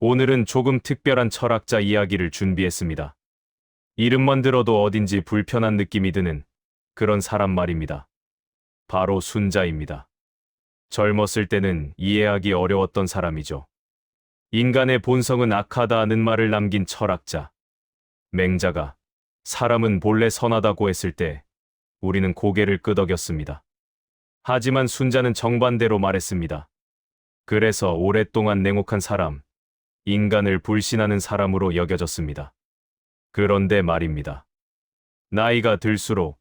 오늘은 조금 특별한 철학자 이야기를 준비했습니다. 이름만 들어도 어딘지 불편한 느낌이 드는 그런 사람 말입니다. 바로 순자입니다. 젊었을 때는 이해하기 어려웠던 사람이죠. 인간의 본성은 악하다는 말을 남긴 철학자. 맹자가 사람은 본래 선하다고 했을 때 우리는 고개를 끄덕였습니다. 하지만 순자는 정반대로 말했습니다. 그래서 오랫동안 냉혹한 사람, 인간을 불신하는 사람으로 여겨졌습니다. 그런데 말입니다. 나이가 들수록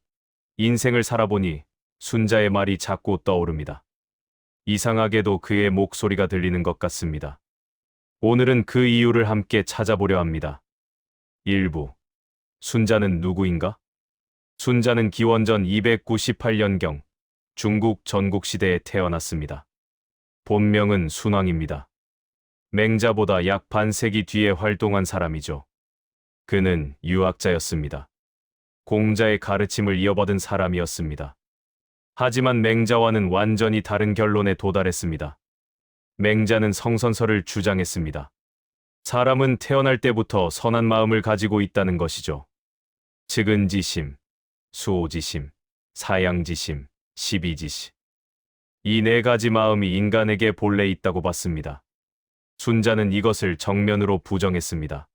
인생을 살아보니 순자의 말이 자꾸 떠오릅니다. 이상하게도 그의 목소리가 들리는 것 같습니다. 오늘은 그 이유를 함께 찾아보려 합니다. 1부. 순자는 누구인가? 순자는 기원전 298년경 중국 전국시대에 태어났습니다. 본명은 순왕입니다. 맹자보다 약 반세기 뒤에 활동한 사람이죠. 그는 유학자였습니다. 공자의 가르침을 이어받은 사람이었습니다. 하지만 맹자와는 완전히 다른 결론에 도달했습니다. 맹자는 성선설을 주장했습니다. 사람은 태어날 때부터 선한 마음을 가지고 있다는 것이죠. 측은지심, 수오지심, 사양지심, 시비지심. 이 네 가지 마음이 인간에게 본래 있다고 봤습니다. 순자는 이것을 정면으로 부정했습니다.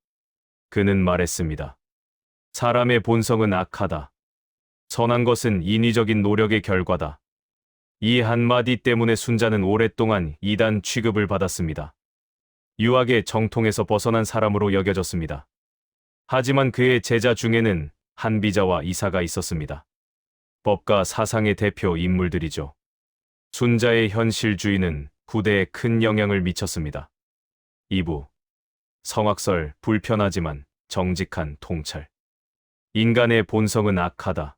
그는 말했습니다. 사람의 본성은 악하다. 선한 것은 인위적인 노력의 결과다. 이 한마디 때문에 순자는 오랫동안 이단 취급을 받았습니다. 유학의 정통에서 벗어난 사람으로 여겨졌습니다. 하지만 그의 제자 중에는 한비자와 이사가 있었습니다. 법과 사상의 대표 인물들이죠. 순자의 현실주의는 후대에 큰 영향을 미쳤습니다. 2부. 성악설, 불편하지만 정직한 통찰. 인간의 본성은 악하다.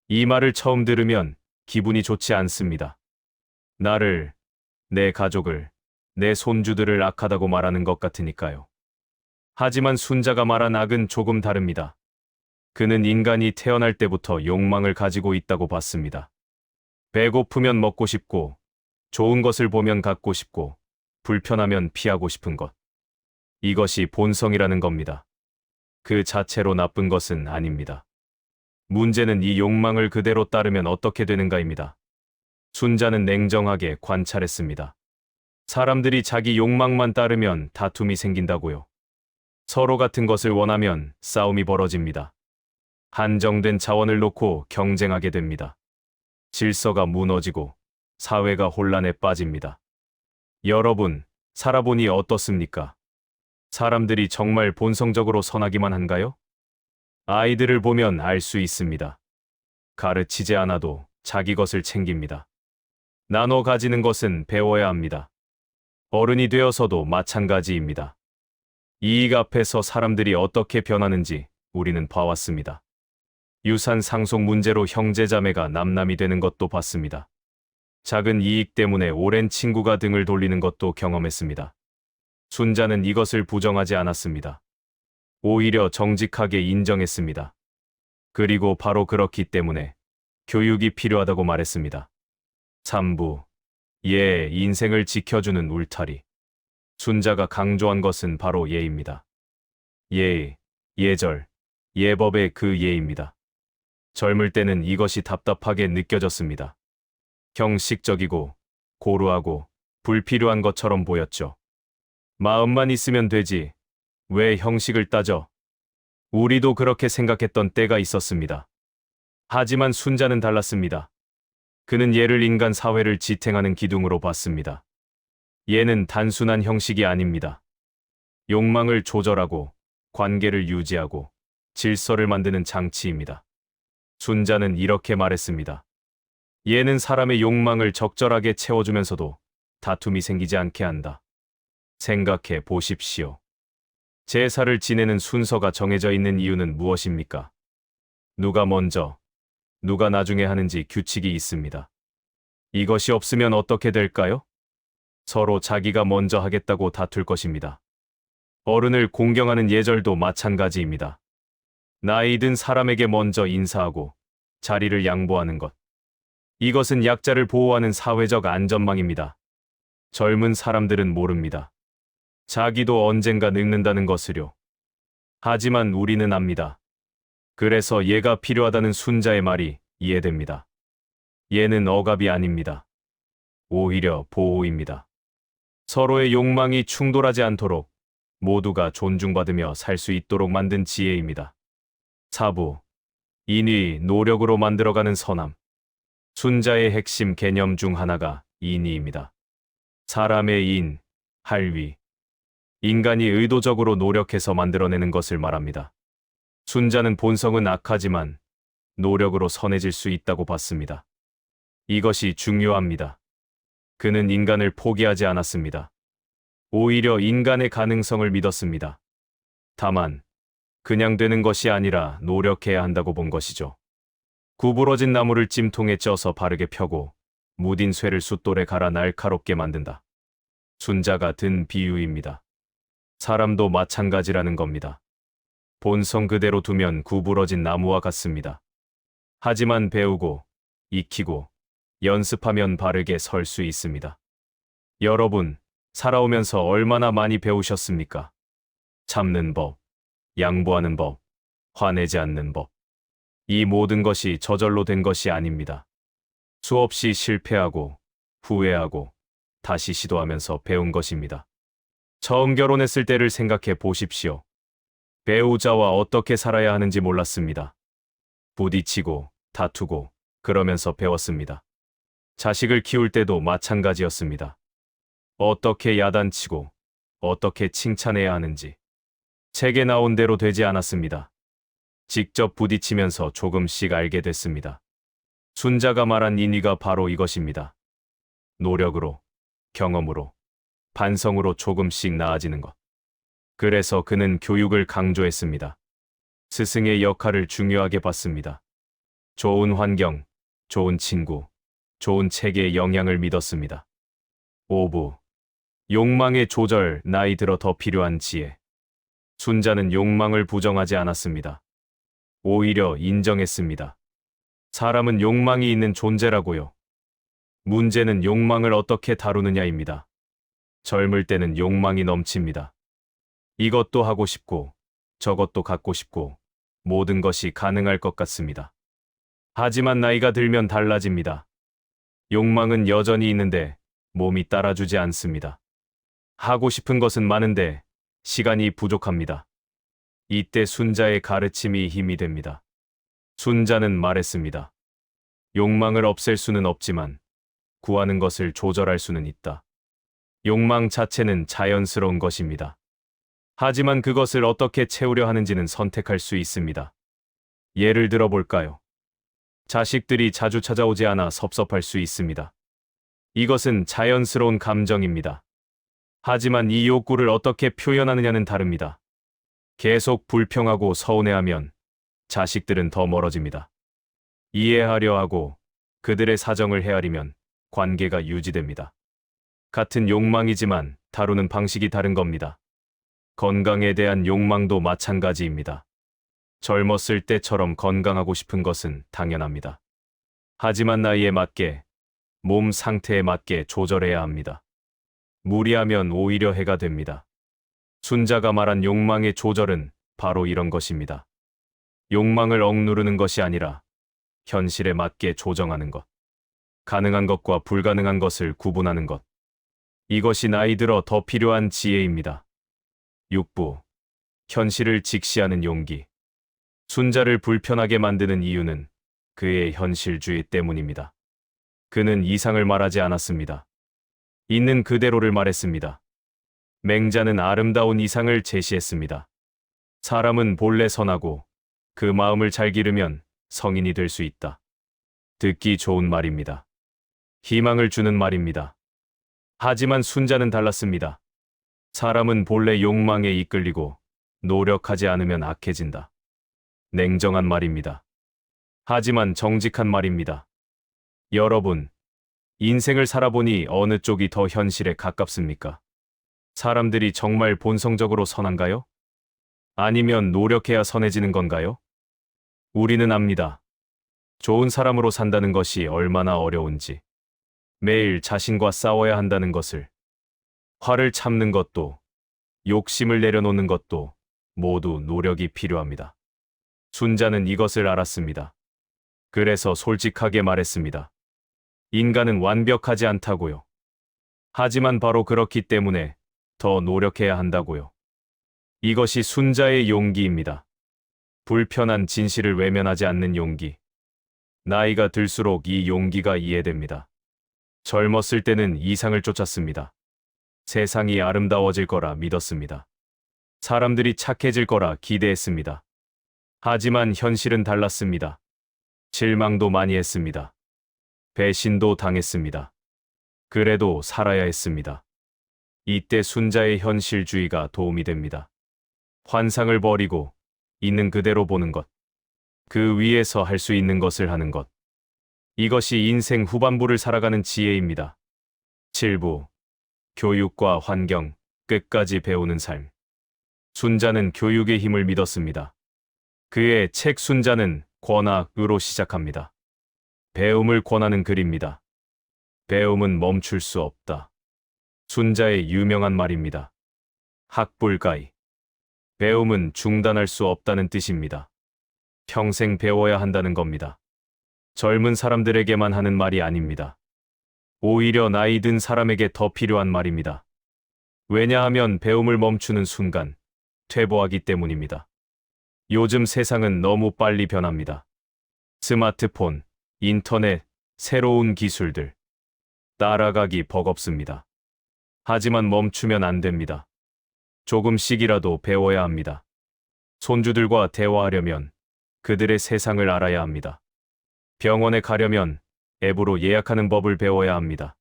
이 말을 처음 들으면 기분이 좋지 않습니다. 나를, 내 가족을, 내 손주들을 악하다고 말하는 것 같으니까요. 하지만 순자가 말한 악은 조금 다릅니다. 그는 인간이 태어날 때부터 욕망을 가지고 있다고 봤습니다. 배고프면 먹고 싶고, 좋은 것을 보면 갖고 싶고, 불편하면 피하고 싶은 것. 이것이 본성이라는 겁니다. 그 자체로 나쁜 것은 아닙니다. 문제는 이 욕망을 그대로 따르면 어떻게 되는가입니다. 순자는 냉정하게 관찰했습니다. 사람들이 자기 욕망만 따르면 다툼이 생긴다고요. 서로 같은 것을 원하면 싸움이 벌어집니다. 한정된 자원을 놓고 경쟁하게 됩니다. 질서가 무너지고 사회가 혼란에 빠집니다. 여러분, 살아보니 어떻습니까? 사람들이 정말 본성적으로 선하기만 한가요? 아이들을 보면 알 수 있습니다. 가르치지 않아도 자기 것을 챙깁니다. 나눠 가지는 것은 배워야 합니다. 어른이 되어서도 마찬가지입니다. 이익 앞에서 사람들이 어떻게 변하는지 우리는 봐왔습니다. 유산 상속 문제로 형제자매가 남남이 되는 것도 봤습니다. 작은 이익 때문에 오랜 친구가 등을 돌리는 것도 경험했습니다. 순자는 이것을 부정하지 않았습니다. 오히려 정직하게 인정했습니다. 그리고 바로 그렇기 때문에 교육이 필요하다고 말했습니다. 3부. 예, 인생을 지켜주는 울타리. 순자가 강조한 것은 바로 예입니다. 예, 예절, 예법의 그 예입니다. 젊을 때는 이것이 답답하게 느껴졌습니다. 형식적이고 고루하고 불필요한 것처럼 보였죠. 마음만 있으면 되지. 왜 형식을 따져? 우리도 그렇게 생각했던 때가 있었습니다. 하지만 순자는 달랐습니다. 그는 예를 인간 사회를 지탱하는 기둥으로 봤습니다. 예는 단순한 형식이 아닙니다. 욕망을 조절하고 관계를 유지하고 질서를 만드는 장치입니다. 순자는 이렇게 말했습니다. 예는 사람의 욕망을 적절하게 채워주면서도 다툼이 생기지 않게 한다. 생각해 보십시오. 제사를 지내는 순서가 정해져 있는 이유는 무엇입니까? 누가 먼저, 누가 나중에 하는지 규칙이 있습니다. 이것이 없으면 어떻게 될까요? 서로 자기가 먼저 하겠다고 다툴 것입니다. 어른을 공경하는 예절도 마찬가지입니다. 나이 든 사람에게 먼저 인사하고 자리를 양보하는 것. 이것은 약자를 보호하는 사회적 안전망입니다. 젊은 사람들은 모릅니다. 자기도 언젠가 늙는다는 것을요. 하지만 우리는 압니다. 그래서 얘가 필요하다는 순자의 말이 이해됩니다. 얘는 억압이 아닙니다. 오히려 보호입니다. 서로의 욕망이 충돌하지 않도록 모두가 존중받으며 살 수 있도록 만든 지혜입니다. 사부, 인의, 노력으로 만들어가는 선함. 순자의 핵심 개념 중 하나가 인의입니다. 사람의 인, 할위. 인간이 의도적으로 노력해서 만들어내는 것을 말합니다. 순자는 본성은 악하지만 노력으로 선해질 수 있다고 봤습니다. 이것이 중요합니다. 그는 인간을 포기하지 않았습니다. 오히려 인간의 가능성을 믿었습니다. 다만, 그냥 되는 것이 아니라 노력해야 한다고 본 것이죠. 구부러진 나무를 찜통에 쪄서 바르게 펴고 무딘 쇠를 숫돌에 갈아 날카롭게 만든다. 순자가 든 비유입니다. 사람도 마찬가지라는 겁니다. 본성 그대로 두면 구부러진 나무와 같습니다. 하지만 배우고, 익히고, 연습하면 바르게 설 수 있습니다. 여러분, 살아오면서 얼마나 많이 배우셨습니까? 참는 법, 양보하는 법, 화내지 않는 법. 이 모든 것이 저절로 된 것이 아닙니다. 수없이 실패하고, 후회하고, 다시 시도하면서 배운 것입니다. 처음 결혼했을 때를 생각해 보십시오. 배우자와 어떻게 살아야 하는지 몰랐습니다. 부딪히고, 다투고, 그러면서 배웠습니다. 자식을 키울 때도 마찬가지였습니다. 어떻게 야단치고, 어떻게 칭찬해야 하는지. 책에 나온 대로 되지 않았습니다. 직접 부딪히면서 조금씩 알게 됐습니다. 순자가 말한 인의가 바로 이것입니다. 노력으로, 경험으로, 반성으로 조금씩 나아지는 것. 그래서 그는 교육을 강조했습니다. 스승의 역할을 중요하게 봤습니다. 좋은 환경, 좋은 친구, 좋은 책의 영향을 믿었습니다. 5부. 욕망의 조절, 나이 들어 더 필요한 지혜. 순자는 욕망을 부정하지 않았습니다. 오히려 인정했습니다. 사람은 욕망이 있는 존재라고요. 문제는 욕망을 어떻게 다루느냐입니다. 젊을 때는 욕망이 넘칩니다. 이것도 하고 싶고, 저것도 갖고 싶고, 모든 것이 가능할 것 같습니다. 하지만 나이가 들면 달라집니다. 욕망은 여전히 있는데 몸이 따라주지 않습니다. 하고 싶은 것은 많은데 시간이 부족합니다. 이때 순자의 가르침이 힘이 됩니다. 순자는 말했습니다. 욕망을 없앨 수는 없지만 구하는 것을 조절할 수는 있다. 욕망 자체는 자연스러운 것입니다. 하지만 그것을 어떻게 채우려 하는지는 선택할 수 있습니다. 예를 들어 볼까요? 자식들이 자주 찾아오지 않아 섭섭할 수 있습니다. 이것은 자연스러운 감정입니다. 하지만 이 욕구를 어떻게 표현하느냐는 다릅니다. 계속 불평하고 서운해하면 자식들은 더 멀어집니다. 이해하려 하고 그들의 사정을 헤아리면 관계가 유지됩니다. 같은 욕망이지만 다루는 방식이 다른 겁니다. 건강에 대한 욕망도 마찬가지입니다. 젊었을 때처럼 건강하고 싶은 것은 당연합니다. 하지만 나이에 맞게, 몸 상태에 맞게 조절해야 합니다. 무리하면 오히려 해가 됩니다. 순자가 말한 욕망의 조절은 바로 이런 것입니다. 욕망을 억누르는 것이 아니라 현실에 맞게 조정하는 것. 가능한 것과 불가능한 것을 구분하는 것. 이것이 나이 들어 더 필요한 지혜입니다. 6부. 현실을 직시하는 용기. 순자를 불편하게 만드는 이유는 그의 현실주의 때문입니다. 그는 이상을 말하지 않았습니다. 있는 그대로를 말했습니다. 맹자는 아름다운 이상을 제시했습니다. 사람은 본래 선하고 그 마음을 잘 기르면 성인이 될 수 있다. 듣기 좋은 말입니다. 희망을 주는 말입니다. 하지만 순자는 달랐습니다. 사람은 본래 욕망에 이끌리고 노력하지 않으면 악해진다. 냉정한 말입니다. 하지만 정직한 말입니다. 여러분, 인생을 살아보니 어느 쪽이 더 현실에 가깝습니까? 사람들이 정말 본성적으로 선한가요? 아니면 노력해야 선해지는 건가요? 우리는 압니다. 좋은 사람으로 산다는 것이 얼마나 어려운지. 매일 자신과 싸워야 한다는 것을. 화를 참는 것도, 욕심을 내려놓는 것도 모두 노력이 필요합니다. 순자는 이것을 알았습니다. 그래서 솔직하게 말했습니다. 인간은 완벽하지 않다고요. 하지만 바로 그렇기 때문에 더 노력해야 한다고요. 이것이 순자의 용기입니다. 불편한 진실을 외면하지 않는 용기. 나이가 들수록 이 용기가 이해됩니다. 젊었을 때는 이상을 쫓았습니다. 세상이 아름다워질 거라 믿었습니다. 사람들이 착해질 거라 기대했습니다. 하지만 현실은 달랐습니다. 실망도 많이 했습니다. 배신도 당했습니다. 그래도 살아야 했습니다. 이때 순자의 현실주의가 도움이 됩니다. 환상을 버리고 있는 그대로 보는 것. 그 위에서 할 수 있는 것을 하는 것. 이것이 인생 후반부를 살아가는 지혜입니다. 7부. 교육과 환경, 끝까지 배우는 삶. 순자는 교육의 힘을 믿었습니다. 그의 책 순자는 권학으로 시작합니다. 배움을 권하는 글입니다. 배움은 멈출 수 없다. 순자의 유명한 말입니다. 학불가이. 배움은 중단할 수 없다는 뜻입니다. 평생 배워야 한다는 겁니다. 젊은 사람들에게만 하는 말이 아닙니다. 오히려 나이 든 사람에게 더 필요한 말입니다. 왜냐하면 배움을 멈추는 순간 퇴보하기 때문입니다. 요즘 세상은 너무 빨리 변합니다. 스마트폰, 인터넷, 새로운 기술들. 따라가기 버겁습니다. 하지만 멈추면 안 됩니다. 조금씩이라도 배워야 합니다. 손주들과 대화하려면 그들의 세상을 알아야 합니다. 병원에 가려면 앱으로 예약하는 법을 배워야 합니다.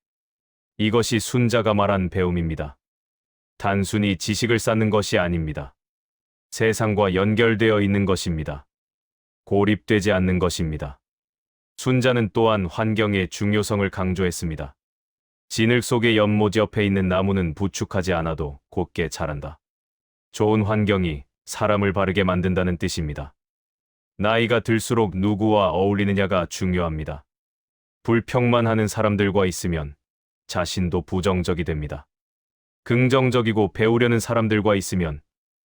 이것이 순자가 말한 배움입니다. 단순히 지식을 쌓는 것이 아닙니다. 세상과 연결되어 있는 것입니다. 고립되지 않는 것입니다. 순자는 또한 환경의 중요성을 강조했습니다. 진흙 속의 연못 옆에 있는 나무는 부축하지 않아도 곧게 자란다. 좋은 환경이 사람을 바르게 만든다는 뜻입니다. 나이가 들수록 누구와 어울리느냐가 중요합니다. 불평만 하는 사람들과 있으면 자신도 부정적이 됩니다. 긍정적이고 배우려는 사람들과 있으면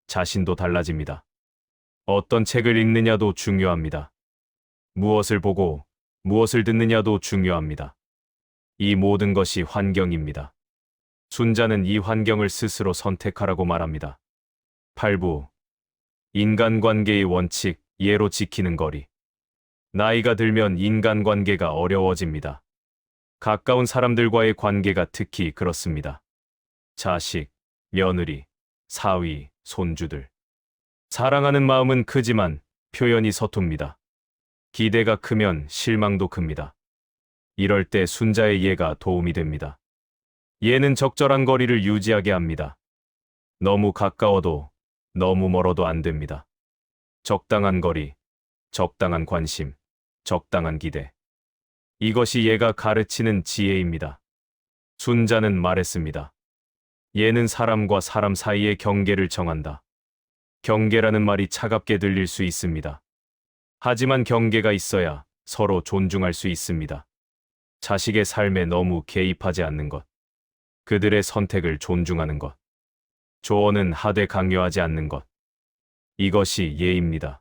자신도 달라집니다. 어떤 책을 읽느냐도 중요합니다. 무엇을 보고 무엇을 듣느냐도 중요합니다. 이 모든 것이 환경입니다. 순자는 이 환경을 스스로 선택하라고 말합니다. 8부. 인간관계의 원칙, 예로 지키는 거리. 나이가 들면 인간관계가 어려워집니다. 가까운 사람들과의 관계가 특히 그렇습니다. 자식, 며느리, 사위, 손주들. 사랑하는 마음은 크지만 표현이 서툽니다. 기대가 크면 실망도 큽니다. 이럴 때 순자의 예가 도움이 됩니다. 예는 적절한 거리를 유지하게 합니다. 너무 가까워도 너무 멀어도 안 됩니다. 적당한 거리, 적당한 관심, 적당한 기대. 이것이 예가 가르치는 지혜입니다. 순자는 말했습니다. 예는 사람과 사람 사이의 경계를 정한다. 경계라는 말이 차갑게 들릴 수 있습니다. 하지만 경계가 있어야 서로 존중할 수 있습니다. 자식의 삶에 너무 개입하지 않는 것. 그들의 선택을 존중하는 것. 조언은 하되 강요하지 않는 것. 이것이 예입니다.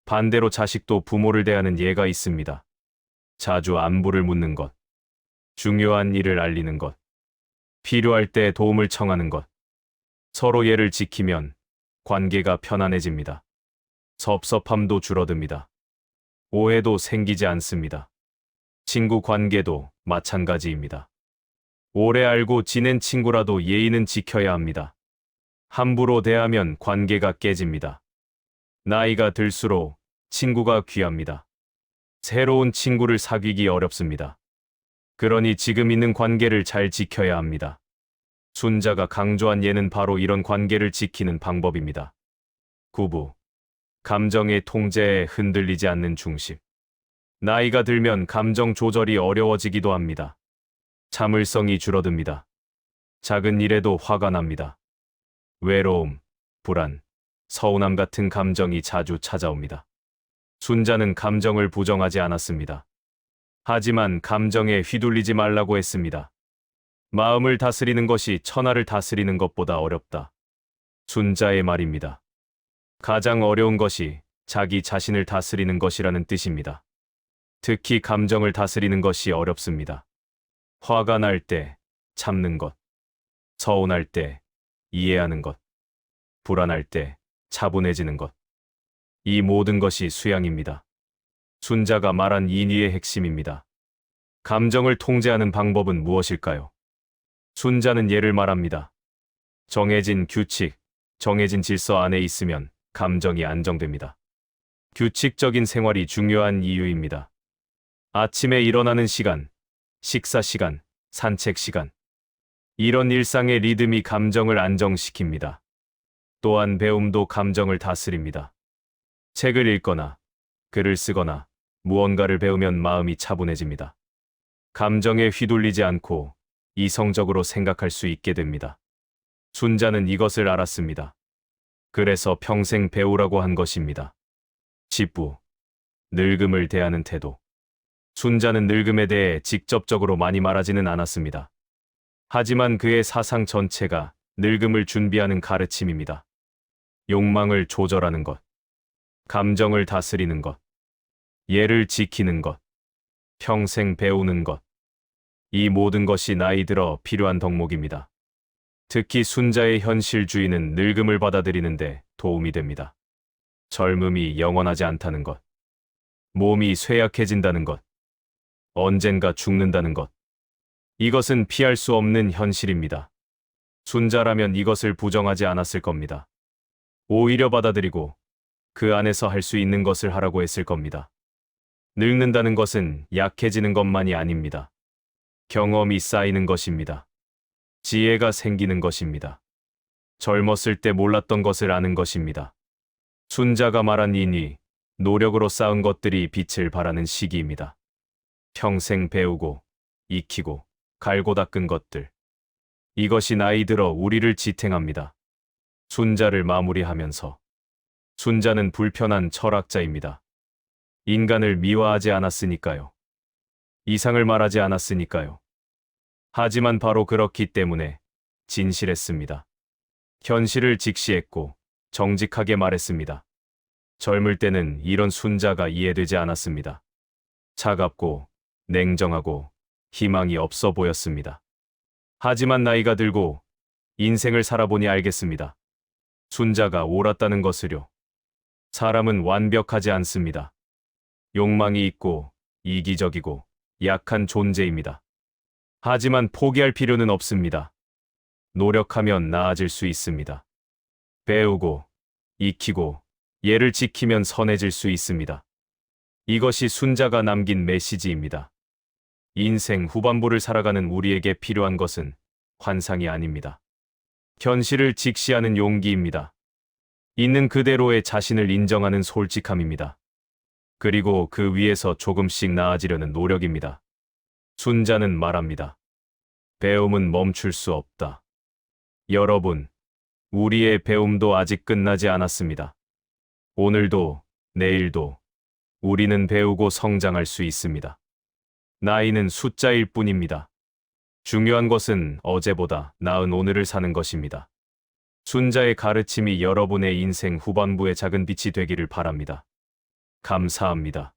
반대로 자식도 부모를 대하는 예가 있습니다. 자주 안부를 묻는 것. 중요한 일을 알리는 것. 필요할 때 도움을 청하는 것. 서로 예를 지키면 관계가 편안해집니다. 섭섭함도 줄어듭니다. 오해도 생기지 않습니다. 친구 관계도 마찬가지입니다. 오래 알고 지낸 친구라도 예의는 지켜야 합니다. 함부로 대하면 관계가 깨집니다. 나이가 들수록 친구가 귀합니다. 새로운 친구를 사귀기 어렵습니다. 그러니 지금 있는 관계를 잘 지켜야 합니다. 순자가 강조한 예는 바로 이런 관계를 지키는 방법입니다. 9부. 감정의 통제에 흔들리지 않는 중심. 나이가 들면 감정 조절이 어려워지기도 합니다. 참을성이 줄어듭니다. 작은 일에도 화가 납니다. 외로움, 불안, 서운함 같은 감정이 자주 찾아옵니다. 순자는 감정을 부정하지 않았습니다. 하지만 감정에 휘둘리지 말라고 했습니다. 마음을 다스리는 것이 천하를 다스리는 것보다 어렵다. 순자의 말입니다. 가장 어려운 것이 자기 자신을 다스리는 것이라는 뜻입니다. 특히 감정을 다스리는 것이 어렵습니다. 화가 날 때 참는 것, 서운할 때 이해하는 것, 불안할 때 차분해지는 것. 이 모든 것이 수양입니다. 순자가 말한 인의의 핵심입니다. 감정을 통제하는 방법은 무엇일까요? 순자는 예를 말합니다. 정해진 규칙, 정해진 질서 안에 있으면 감정이 안정됩니다. 규칙적인 생활이 중요한 이유입니다. 아침에 일어나는 시간, 식사 시간, 산책 시간. 이런 일상의 리듬이 감정을 안정시킵니다. 또한 배움도 감정을 다스립니다. 책을 읽거나, 글을 쓰거나, 무언가를 배우면 마음이 차분해집니다. 감정에 휘둘리지 않고 이성적으로 생각할 수 있게 됩니다. 순자는 이것을 알았습니다. 그래서 평생 배우라고 한 것입니다. 10부. 늙음을 대하는 태도. 순자는 늙음에 대해 직접적으로 많이 말하지는 않았습니다. 하지만 그의 사상 전체가 늙음을 준비하는 가르침입니다. 욕망을 조절하는 것, 감정을 다스리는 것, 예를 지키는 것, 평생 배우는 것. 이 모든 것이 나이 들어 필요한 덕목입니다. 특히 순자의 현실주의는 늙음을 받아들이는데 도움이 됩니다. 젊음이 영원하지 않다는 것, 몸이 쇠약해진다는 것, 언젠가 죽는다는 것. 이것은 피할 수 없는 현실입니다. 순자라면 이것을 부정하지 않았을 겁니다. 오히려 받아들이고 그 안에서 할 수 있는 것을 하라고 했을 겁니다. 늙는다는 것은 약해지는 것만이 아닙니다. 경험이 쌓이는 것입니다. 지혜가 생기는 것입니다. 젊었을 때 몰랐던 것을 아는 것입니다. 순자가 말한 인의, 노력으로 쌓은 것들이 빛을 발하는 시기입니다. 평생 배우고, 익히고, 갈고 닦은 것들. 이것이 나이 들어 우리를 지탱합니다. 순자를 마무리하면서 순자는 불편한 철학자입니다. 인간을 미화하지 않았으니까요. 이상을 말하지 않았으니까요. 하지만 바로 그렇기 때문에 진실했습니다. 현실을 직시했고 정직하게 말했습니다. 젊을 때는 이런 순자가 이해되지 않았습니다. 차갑고 냉정하고 희망이 없어 보였습니다. 하지만 나이가 들고 인생을 살아보니 알겠습니다. 순자가 옳았다는 것을요. 사람은 완벽하지 않습니다. 욕망이 있고 이기적이고 약한 존재입니다. 하지만 포기할 필요는 없습니다. 노력하면 나아질 수 있습니다. 배우고, 익히고, 예를 지키면 선해질 수 있습니다. 이것이 순자가 남긴 메시지입니다. 인생 후반부를 살아가는 우리에게 필요한 것은 환상이 아닙니다. 현실을 직시하는 용기입니다. 있는 그대로의 자신을 인정하는 솔직함입니다. 그리고 그 위에서 조금씩 나아지려는 노력입니다. 순자는 말합니다. 배움은 멈출 수 없다. 여러분, 우리의 배움도 아직 끝나지 않았습니다. 오늘도, 내일도 우리는 배우고 성장할 수 있습니다. 나이는 숫자일 뿐입니다. 중요한 것은 어제보다 나은 오늘을 사는 것입니다. 순자의 가르침이 여러분의 인생 후반부의 작은 빛이 되기를 바랍니다. 감사합니다.